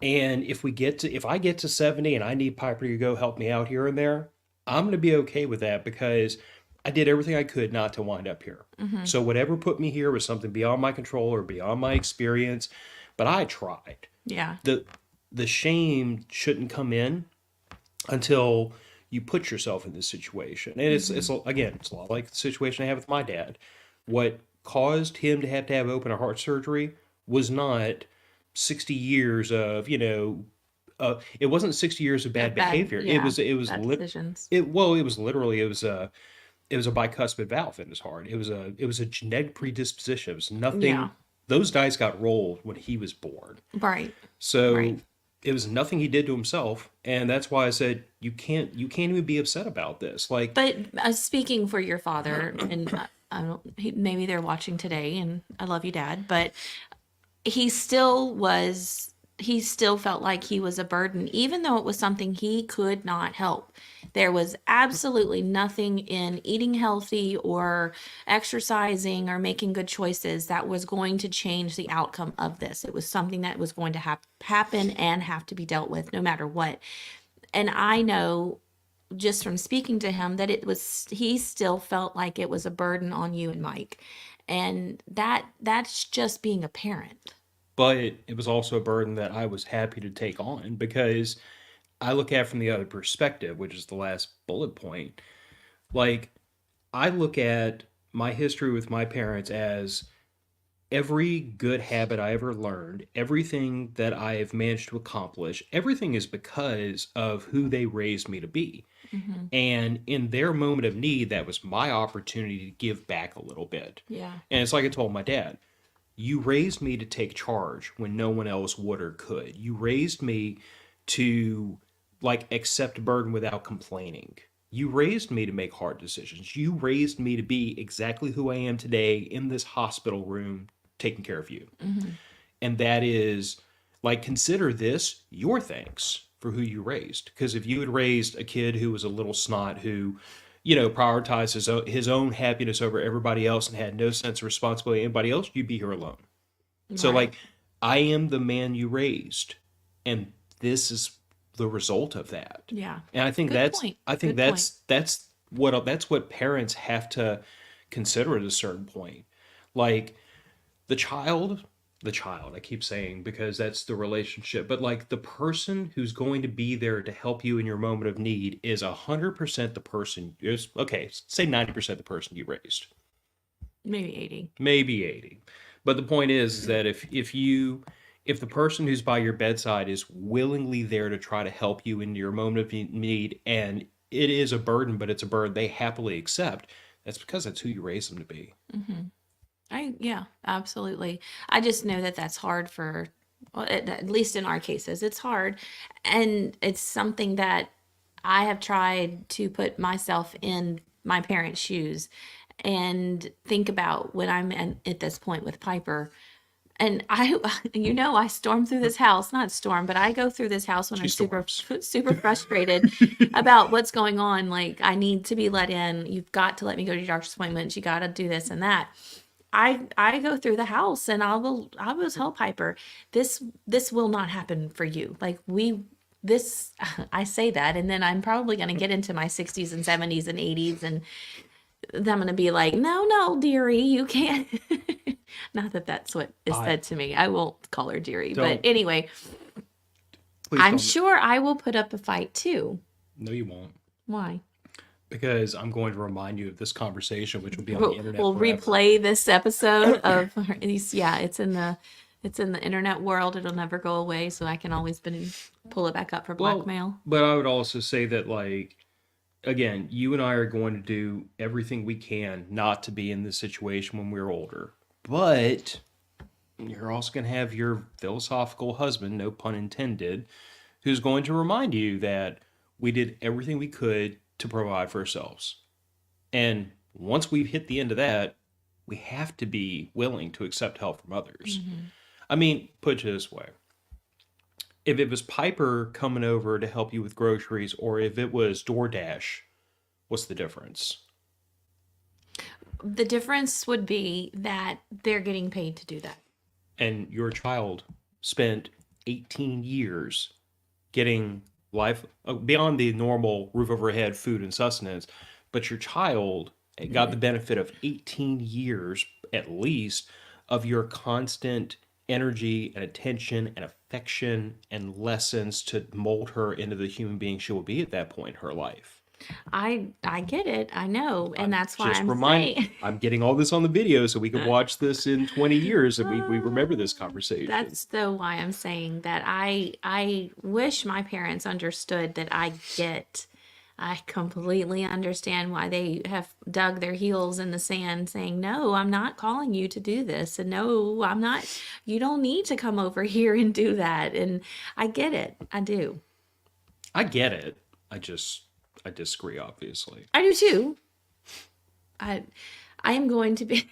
And if I get to 70 and I need Piper to go help me out here and there, I'm going to be okay with that because I did everything I could not to wind up here. Mm-hmm. So whatever put me here was something beyond my control or beyond my experience, but I tried. Yeah. The shame shouldn't come in until you put yourself in this situation. And it's again, it's a lot like the situation I have with my dad. What caused him to have open heart surgery was not 60 years of, it wasn't 60 years of bad behavior. Yeah. Bad decisions. It was literally it was a bicuspid valve in his heart. It was a genetic predisposition. It was nothing. Yeah. Those dice got rolled when he was born. Right. So Right. it was nothing he did to himself, and that's why I said you can't even be upset about this. Like, But speaking for your father, and I don't, maybe they're watching today, and I love you, Dad, but he still felt like he was a burden, even though it was something he could not help. There was absolutely nothing in eating healthy or exercising or making good choices that was going to change the outcome of this. It was something that was going to happen and have to be dealt with no matter what. And I know just from speaking to him that he still felt like it was a burden on you and Mike. And that's just being a parent. but it was also a burden that I was happy to take on because I look at it from the other perspective, which is the last bullet point. Like, I look at my history with my parents as every good habit I ever learned, everything that I have managed to accomplish, everything is because of who they raised me to be. Mm-hmm. And in their moment of need, that was my opportunity to give back a little bit. Yeah. And it's like I told my dad, you raised me to take charge when no one else would or could. You raised me to like accept burden without complaining. You raised me to make hard decisions. You raised me to be exactly who I am today in this hospital room taking care of you. Mm-hmm. And that is like, consider this your thanks for who you raised. Because if you had raised a kid who was a little snot, who, prioritized his own happiness over everybody else and had no sense of responsibility to anybody else, you'd be here alone. So, Right. like, I am the man you raised. And this is the result of that. Yeah. And I think Good point. Good point. that's what parents have to consider at a certain point. Like, the child, I keep saying because that's the relationship, but like the person who's going to be there to help you in your moment of need is 100% the person is okay, say 90% the person you raised. Maybe 80. Maybe 80. But the point is that if the person who's by your bedside is willingly there to try to help you in your moment of need, and it is a burden, but it's a burden they happily accept, that's because that's who you raised them to be. Mm-hmm. Yeah, absolutely. I just know that that's hard well, at least in our cases, it's hard. And it's something that I have tried to put myself in my parents' shoes and think about when I'm at this point with Piper. And I, I storm through this house, not storm, but I go through this house when She I'm super, storms. super frustrated about what's going on. Like, I need to be let in. You've got to let me go to your doctor's appointments. You got to do this and that. I go through the house and I will tell Piper, this will not happen for you. Like, this, I say that, and then I'm probably going to get into my 60s and 70s and 80s, and I'm going to be like, no, no, dearie, you can't. Not that that's what is I said to me. I won't call her dearie. But don't. anyway, Please I'm don't. sure I will put up a fight too. No, you won't. Why? Because I'm going to remind you of this conversation, which will be on the We'll, internet we'll forever. replay this episode of yeah, it's in the internet world. It'll never go away, so I can always pull it back up for Well, blackmail. but I would also say that, like, again, you and I are going to do everything we can not to be in this situation when we're older. But you're also going to have your philosophical husband, no pun intended, who's going to remind you that we did everything we could to provide for ourselves. And once we've hit the end of that, we have to be willing to accept help from others. Hmm. I mean, put it this way, if it was Piper coming over to help you with groceries or if it was DoorDash, what's the difference? The difference would be that they're getting paid to do that. And your child spent 18 years getting life beyond the normal roof over head, food, and sustenance, but your child got the benefit of 18 years at least of your constant energy and attention and affection and lessons to mold her into the human being she will be at that point in her life. I get it. I know, and I'm that's why just I'm remind saying. I'm getting all this on the video so we can watch this in 20 years and we remember this conversation. That's though why I'm saying that I wish my parents understood that I completely understand why they have dug their heels in the sand saying, "No, I'm not calling you to do this." And no, I'm not, you don't need to come over here and do that. And I get it. I do. I get it. I disagree, obviously. I do too. I I am going to be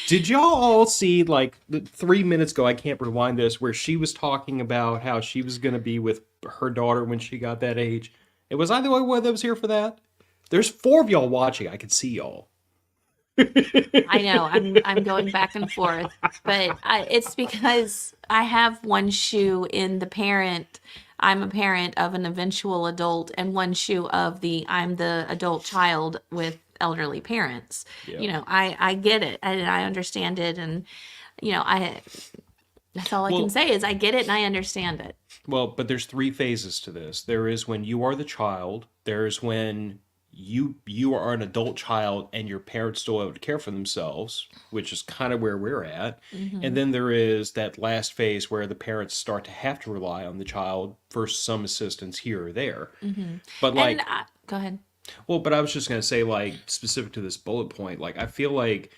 Did y'all all see, like, 3 minutes ago, I can't rewind this, where she was talking about how she was going to be with her daughter when she got that age? And was I the only one that was here for that? There's four of y'all watching. I could see y'all. I know I'm going back and forth, but it's because I have one shoe in the parent. I'm a parent of an eventual adult, and one shoe of the I'm the adult child with elderly parents. Yeah. I get it and I understand it, and I that's all I can Well, say is I get it and I understand it. but there's three phases to this. There is when you are the child. There's when you are an adult child and your parents still able to care for themselves, which is kind of where we're at. And Hmm. then there is that last phase where the parents start to have to rely on the child for some assistance here or there. Hmm. But And like, go ahead. well, but I was just gonna say, like, specific to this bullet point, like, I feel like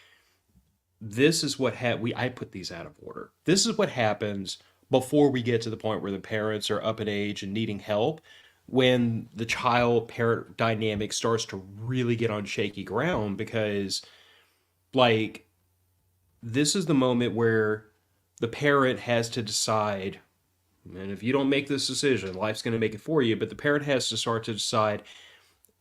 this is what I put these out of order. This is what happens before we get to the point where the parents are up in age and needing help, when the child parent dynamic starts to really get on shaky ground, because, like, this is the moment where the parent has to decide, and if you don't make this decision, life's going to make it for you, but the parent has to start to decide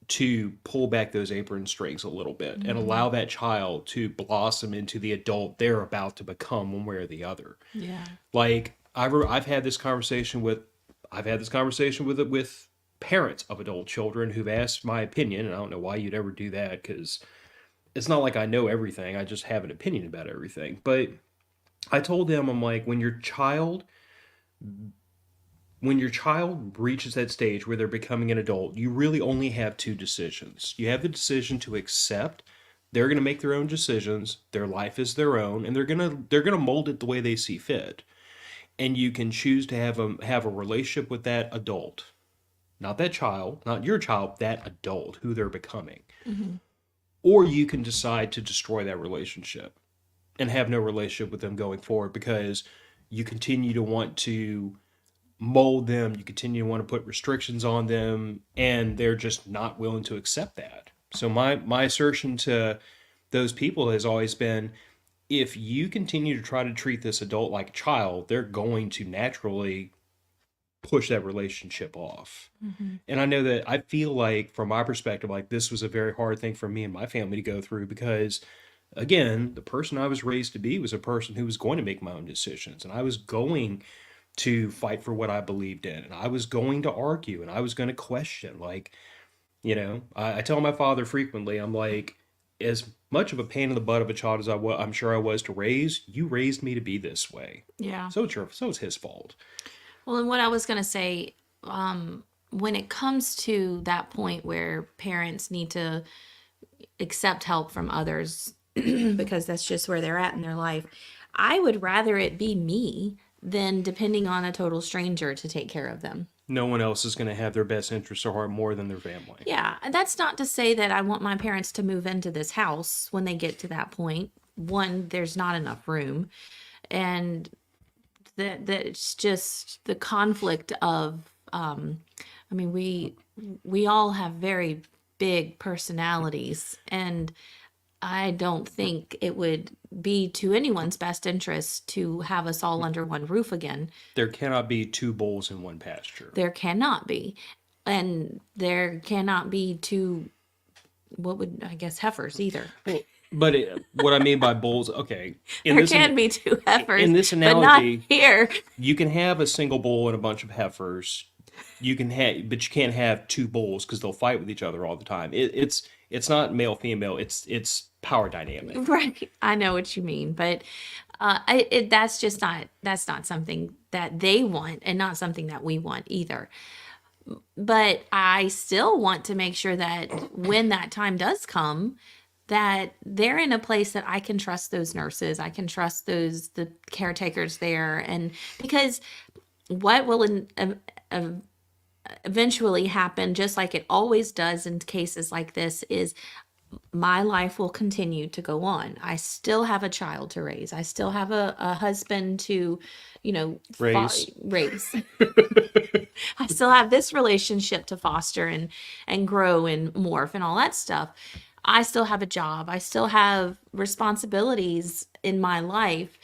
to pull back those apron strings a little bit and Hmm. allow that child to blossom into the adult they're about to become one way or the other. Yeah. Like, I've had this conversation with parents of adult children who've asked my opinion, and I don't know why you'd ever do that, because it's not like I know everything. I just have an opinion about everything. But I told them, I'm like, when your child reaches that stage where they're becoming an adult, you really only have two decisions. You have the decision to accept they're going to make their own decisions, their life is their own, and they're going to mold it the way they see fit. And you can choose to have a relationship with that adult, not that child, not your child, that adult who they're becoming. Hmm. Or you can decide to destroy that relationship and have no relationship with them going forward, because you continue to want to mold them, you continue to want to put restrictions on them, and they're just not willing to accept that. So my assertion to those people has always been, if you continue to try to treat this adult like a child, they're going to naturally push that relationship off. Hmm. And I know that I feel like, from my perspective, like this was a very hard thing for me and my family to go through because, again, the person I was raised to be was a person who was going to make my own decisions. And I was going to fight for what I believed in. And I was going to argue and I was going to question. Like, I tell my father frequently, I'm like, as much of a pain in the butt of a child as I'm sure I was to raise, you raised me to be this way. Yeah. So it's his fault. Well, and what I was going to say, when it comes to that point where parents need to accept help from others because that's just where they're at in their life, I would rather it be me than depending on a total stranger to take care of them. No one else is going to have their best interests at heart more than their family. Yeah, and that's not to say that I want my parents to move into this house when they get to that point. One, there's not enough room, and that it's just the conflict of I mean, we all have very big personalities, and I don't think it would be to anyone's best interest to have us all under one roof again. There cannot be two bulls in one pasture. There cannot be. And there cannot be two, what would, I guess, heifers either. But what I mean by bulls, okay, There can be two heifers, in this but not analogy, here. you can have a single bull and a bunch of heifers. But you can't have two bulls because they'll fight with each other all the time. It's not male female. It's power dynamic. Right. I know what you mean, but that's not something that they want and not something that we want either. But I still want to make sure that when that time does come, that they're in a place that I can trust those nurses, I can trust the caretakers there, and because what will eventually happen, just like it always does in cases like this, is my life will continue to go on. I still have a child to raise. I still have a husband to, raise. I still have this relationship to foster and grow and morph and all that stuff. I still have a job. I still have responsibilities in my life.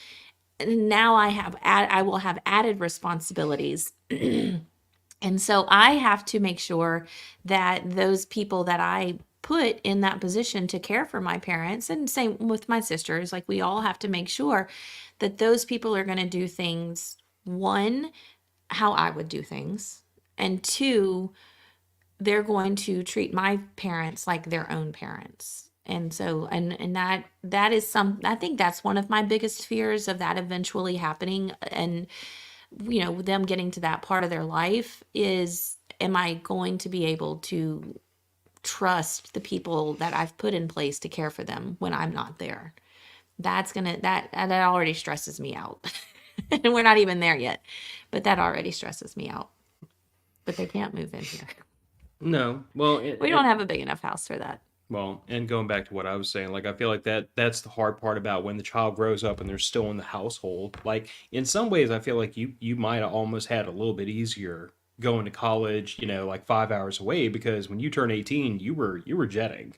And now I will have added responsibilities. And so I have to make sure that those people that I put in that position to care for my parents, and same with my sisters, like we all have to make sure that those people are going to do things, one, how I would do things, and two, they're going to treat my parents like their own parents. And so, and that is I think that's one of my biggest fears of that eventually happening. And, them getting to that part of their life is, am I going to be able to trust the people that I've put in place to care for them when I'm not there? That already stresses me out. And we're not even there yet, but that already stresses me out. But they can't move in here. No, well, We don't have a big enough house for that. well, and going back to what I was saying, like I feel like that's the hard part about when the child grows up and they're still in the household. Like in some ways, I feel like you might have almost had a little bit easier going to college, like 5 hours away, because when you turn 18, you were jetting.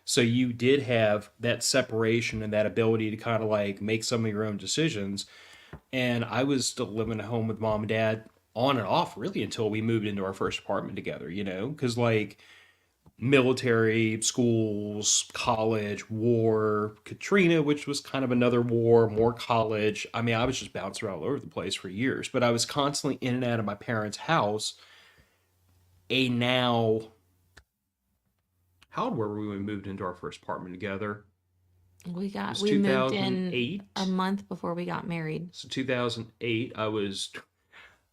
So you did have that separation and that ability to kind of like make some of your own decisions. And I was still living at home with mom and dad on and off really until we moved into our first apartment together, because like military, schools, college, war, Katrina, which was kind of another war, more college. I mean, I was just bouncing all over the place for years, but I was constantly in and out of my parents' house. A now, how old were we when we moved into our first apartment together? We It was moved in 2008. a month before we got married. So 2008, I was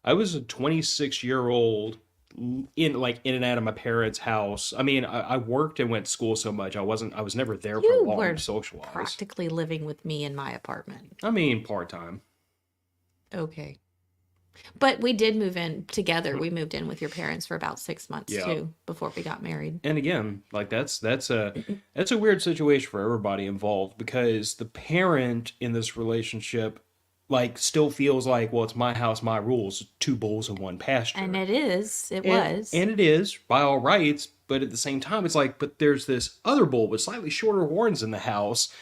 a 26-year-old in and out of my parents' house. I mean, I worked and went to school so much. I was never there for You long were to socialize. practically living with me in my apartment. I mean, part-time. Okay. But we did move in together. We moved in with your parents for about 6 months Yeah. too before we got married. And again, like that's a weird situation for everybody involved, because the parent in this relationship like still feels like, well, it's my house, my rules, two bulls in one pasture. And it is. It And was. and it is by all rights, but at the same time, it's like, but there's this other bull with slightly shorter horns in the house,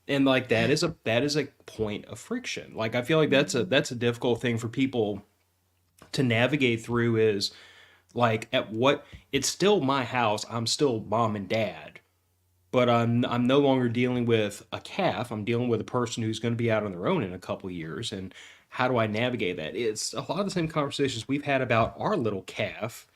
And like that is a point of friction. Like I feel like that's a difficult thing for people to navigate through is like at what it's still my house, I'm still mom and dad, but I'm no longer dealing with a calf. I'm dealing with a person who's going to be out on their own in a couple years. And how do I navigate that? It's a lot of the same conversations we've had about our little calf.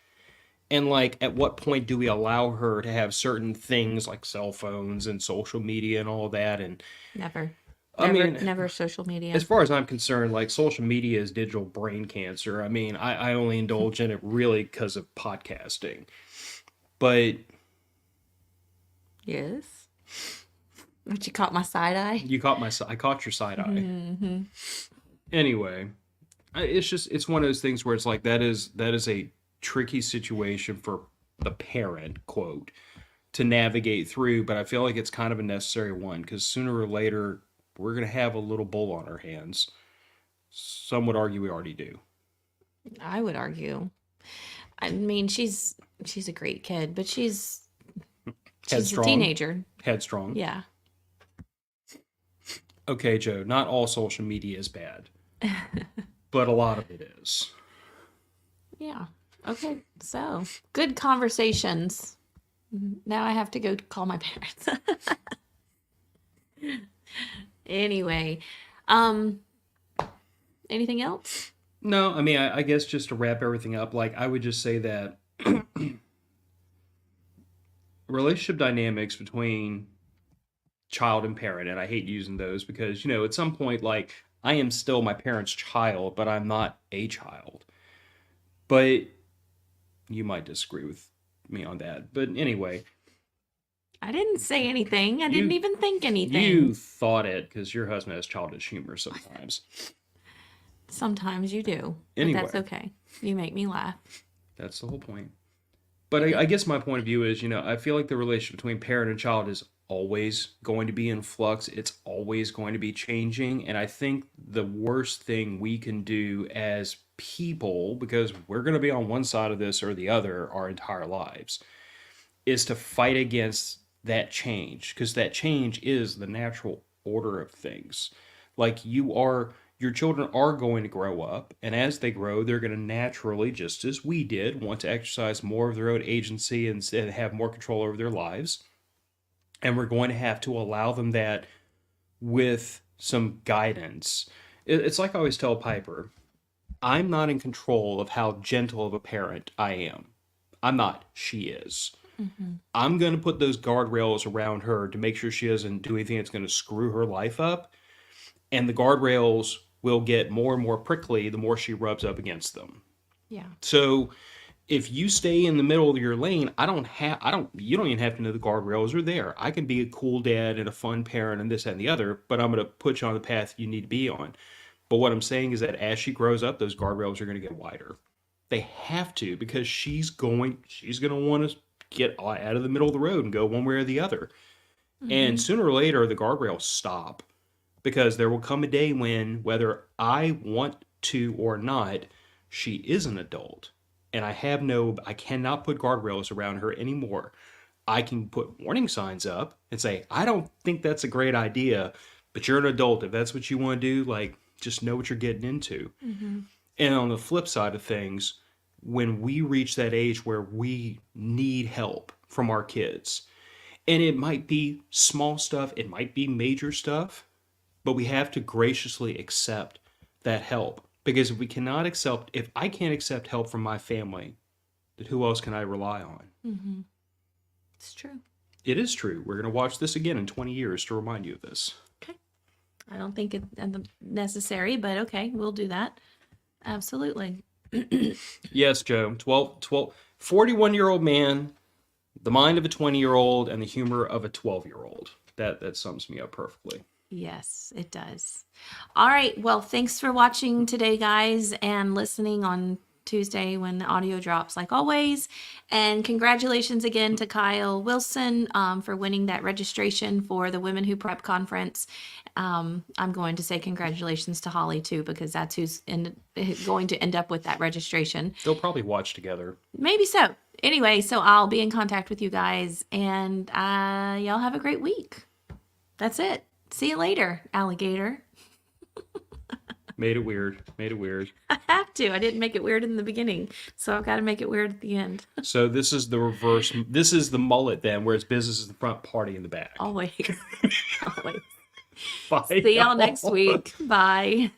And like, at what point do we allow her to have certain things like cell phones and social media and all that? And Never. I Never, mean, never social as media. far as I'm concerned, like social media is digital brain cancer. I mean, I only indulge in it really because of podcasting. But Yes. But you caught my side eye. I caught your side eye. Mm-hmm. Anyway, it's one of those things where it's like that is a tricky situation for the parent, quote, to navigate through, but I feel like it's kind of a necessary one because sooner or later we're going to have a little bull on our hands. Some would argue we already do. I would argue. I mean, she's a great kid, but she's a Headstrong. teenager. Headstrong. Yeah. Okay, Joe, not all social media is bad, but a lot of it is. Yeah. Okay. So, good conversations. Now I have to go call my parents. Anyway, um, anything else? No, I mean, I guess just to wrap everything up, like I would just say that relationship dynamics between child and parent, and I hate using those because, at some point, like, I am still my parent's child, but I'm not a child. But you might disagree with me on that. But anyway, I didn't say anything. I didn't you even think you anything. thought it because your husband has childish humor sometimes. Sometimes you do, but that's Anyway, okay. You make me laugh. that's the whole point. But I guess my point of view is, I feel like the relationship between parent and child is always going to be in flux. It's always going to be changing. And I think the worst thing we can do as people, because we're going to be on one side of this or the other our entire lives, is to fight against that change because that change is the natural order of things. Like your children are going to grow up, and as they grow, they're going to naturally, just as we did, want to exercise more of their own agency and have more control over their lives. And we're going to have to allow them that with some guidance. It's like I always tell Piper, I'm not in control of how gentle of a parent I am. I'm not. She is. Hmm. I'm going to put those guardrails around her to make sure she doesn't do anything that's going to screw her life up. And the guardrails will get more and more prickly the more she rubs up against them. Yeah. So if you stay in the middle of your lane, you don't even have to know the guardrails are there. I can be a cool dad and a fun parent and this, that, and the other, but I'm going to put you on the path you need to be on. But what I'm saying is that as she grows up, those guardrails are going to get wider. They have to because she's going to want to get out of the middle of the road and go one way or the other. And Hmm. sooner or later, the guardrails stop because there will come a day when, whether I want to or not, she is an adult. And I cannot put guardrails around her anymore. I can put warning signs up and say, I don't think that's a great idea, but you're an adult. If that's what you want to do, like, just know what you're getting into. Hmm. And on the flip side of things, when we reach that age where we need help from our kids, and it might be small stuff, it might be major stuff, but we have to graciously accept that help. Because if I can't accept help from my family, then who else can I rely on? Hmm. It's true. It is true. We're going to watch this again in 20 years to remind you of this. Okay. I don't think it's necessary, but okay, we'll do that. Absolutely. Yes, Joe. 41-year-old man, the mind of a 20-year-old, and the humor of a 12-year-old. That sums me up perfectly. Yes, it does. All right. Well, thanks for watching today, guys, and listening on Tuesday when the audio drops, like always. And congratulations again to Kyle Wilson for winning that registration for the Women Who Prep Conference. I'm going to say congratulations to Holly, too, because that's going to end up with that registration. They'll probably watch together. Maybe so. Anyway, so I'll be in contact with you guys, and y'all have a great week. That's it. See you later, alligator. Made it weird. Made it weird. I have to. I didn't make it weird in the beginning, so I've got to make it weird at the end. So this is the reverse. This is the mullet then, whereas business is the front, party in the back. Always. Always. Bye, See y'all next y'all. week. Bye.